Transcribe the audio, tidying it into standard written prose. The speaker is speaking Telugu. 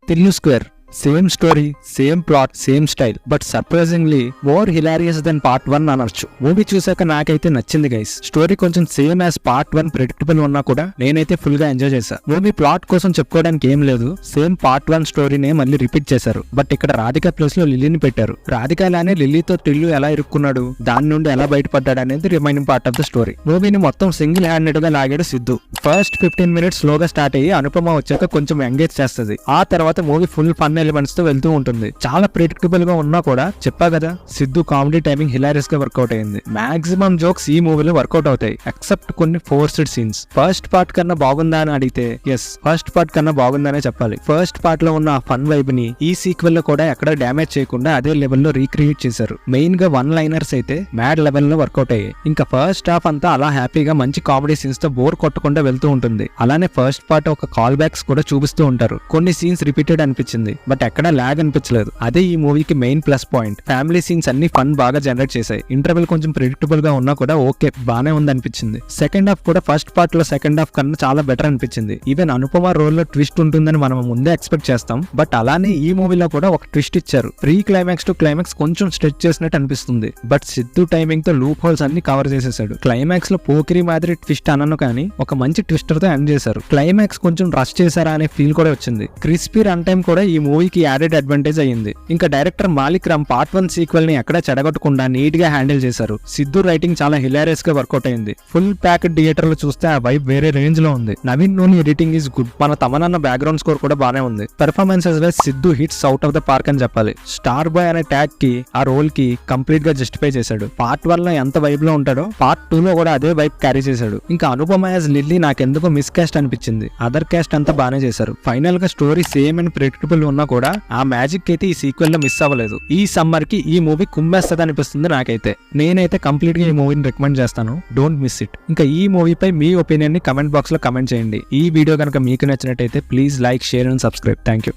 Tillu square. Same story, same plot, same style, but surprisingly more hilarious than part 1 అనొచ్చు. మూవీ చూసాక నాకైతే నచ్చింది గైస్. స్టోరీ కొంచెం సేమ్ యాజ్ పార్ట్ 1 ప్రెడిక్టబుల్ ఉన్నా కూడా నేనైతే ఫుల్ గా ఎంజాయ్ చేశా. మూవీ ప్లాట్ కోసం చెప్పుకోవడానికి ఏం లేదు, సేమ్ పార్ట్ 1 స్టోరీనే మళ్ళీ రిపీట్ చేశారు. బట్ ఇక్కడ రాధిక ప్లేస్ లో లిల్లీని పెట్టారు. రాధిక లానే లిల్లీతో టిల్లు ఎలా ఇరుక్కున్నాడు, దాని నుండి ఎలా బయటపడ్డాడు అనేది remaining part of the story. మూవీని మొత్తం సింగిల్ హ్యాండెడ్ గా లాగాడు సిద్ధు. ఫస్ట్ 15 మినిట్స్ స్లోగా స్టార్ట్ అయ్యి అనుపమ వచ్చాక కొంచెం ఎంగేజ్ చేస్తుంది. ఆ తర్వాత మూవీ ఫుల్ ఫన్ ఎలిమెంట్స్ తో వెళ్తూ ఉంటుంది. చాలా ప్రెడిక్టబుల్ గా ఉన్నా కూడా చెప్పా కదా, సిద్ధు కామెడీ టైమింగ్ హిలారియస్ గా వర్కౌట్ అయింది. మాక్సిమం జోక్స్ ఈ మూవీలో వర్కౌట్ అవుతాయి ఎక్సెప్ట్ కొన్ని ఫోర్స్డ్ సీన్స్. ఫస్ట్ పార్ట్ కన్నా బాగుందా అని అడిగితే ఎస్, ఫస్ట్ పార్ట్ కన్నా బాగుందనే చెప్పాలి. ఫస్ట్ పార్ట్ లో ఉన్న ఫన్ వైబ్ ని ఈ సీక్వెల్ లో కూడా ఎక్కడ డ్యామేజ్ చేయకుండా అదే లెవెల్ లో రీక్రియేట్ చేశారు. మెయిన్ గా వన్ లైనర్స్ అయితే మ్యాడ్ లెవెల్ లో వర్కౌట్ అయ్యాయి. ఇంకా ఫస్ట్ హాఫ్ అంతా అలా హ్యాపీగా మంచి కామెడీ సీన్స్ తో బోర్ కొట్టకుండా వెళ్తూ ఉంటుంది. అలానే ఫస్ట్ పార్ట్ ఒక కాల్ బ్యాక్స్ కూడా చూపిస్తూ ఉంటారు. కొన్ని సీన్స్ రిపీటెడ్ అనిపించింది, బట్ ఎక్కడ లాగ్ అనిపించలేదు. అదే ఈ మూవీకి main plus point. Family scenes అన్ని ఫన్ బాగా జనరేట్ చేశాయి. ఇంటర్వెల్ కొంచెం ప్రెడిక్టబుల్ గా ఉన్నా కూడా ఓకే, బానే ఉంది అనిపించింది. సెకండ్ హాఫ్ కూడా ఫస్ట్ పార్ట్ లో సెకండ్ హాఫ్ కన్నా చాలా బెటర్ అనిపించింది. ఈవెన్ అనుపమ రోల్ లో ట్విస్ట్ ఉంటుందని మనం ముందే ఎక్స్పెక్ట్ చేస్తాం, బట్ అలానే ఈ మూవీలో కూడా ఒక ట్విస్ట్ ఇచ్చారు. ప్రీ క్లైమాక్స్ టు క్లైమాక్స్ కొంచెం స్ట్రెచ్ చేసినట్టు అనిపిస్తుంది, బట్ సిద్ధు టైమింగ్ తో లూప్ హోల్స్ అన్ని కవర్ చేసేసాడు. క్లైమాక్స్ లో పోకిరి మాదిరి ట్విస్ట్ అనను కానీ ఒక మంచి ట్విస్టర్ తో ఎండ్ చేశారు. క్లైమాక్స్ కొంచెం రష్ చేశారా అనే ఫీల్ కూడా వచ్చింది. క్రిస్పీ రన్ టైం కూడా ఈ మూవీకి యాడెడ్ అడ్వాంటేజ్ అయ్యింది. ఇంకా director Malik Ram part 1 sequel ని ఎక్కడ చెడగొట్టకుండా నీట్ గా హ్యాండిల్ చేశారు. సిద్ధు రైటింగ్ చాలా హిలారియస్ గా వర్కౌట్ అయింది. ఫుల్ ప్యాక్డ్ థియేటర్ లో చూస్తే ఆ వైబ్ వేరే రేంజ్ లో ఉంది. నవీన్ నూని ఎడిటింగ్ ఈజ్ గుడ్. మన తమనన్న బ్యాక్గ్రౌండ్ స్కోర్ కూడా బానే ఉంది. Performances wise Siddhu hits out of the park అని చెప్పాలి. స్టార్ బాయ్ అనే ట్యాగ్ కి ఆ రోల్ కి కంప్లీట్ గా జస్టిఫై చేశాడు. పార్ట్ 1 లో ఎంత వైబ్ లో ఉంటాడో పార్ట్ 2 లో కూడా అదే వైబ్ క్యారీ చేశాడు. ఇంకా అనుపమ యాజ్ లిల్లీ నాకెందుకో మిస్ క్యాస్ట్ అనిపించింది. అదర్ క్యాస్ట్ అంతా బానే చేశారు. ఫైనల్ గా స్టోరీ సేమ్ అండ్ ప్రెడిక్టబుల్ ఉన్నా కూడా ఆ మ్యాజిక్ అయితే ఈ సీక్వెల్ లో మిస్ అవ్వలేదు. ఈ సమ్మర్ కి ఈ మూవీ కుమ్మేస్తుంది అనిపిస్తుంది నాకైతే. నేనైతే కంప్లీట్ గా ఈ మూవీని రికమెండ్ చేస్తాను. Don't miss it. ఇంకా ఈ మూవీపై మీ ఒపీనియన్ ని కమెంట్ బాక్స్ లో కమెంట్ చేయండి. ఈ వీడియో కనుక మీకు నచ్చినట్టయితే please like, share and subscribe. Thank you.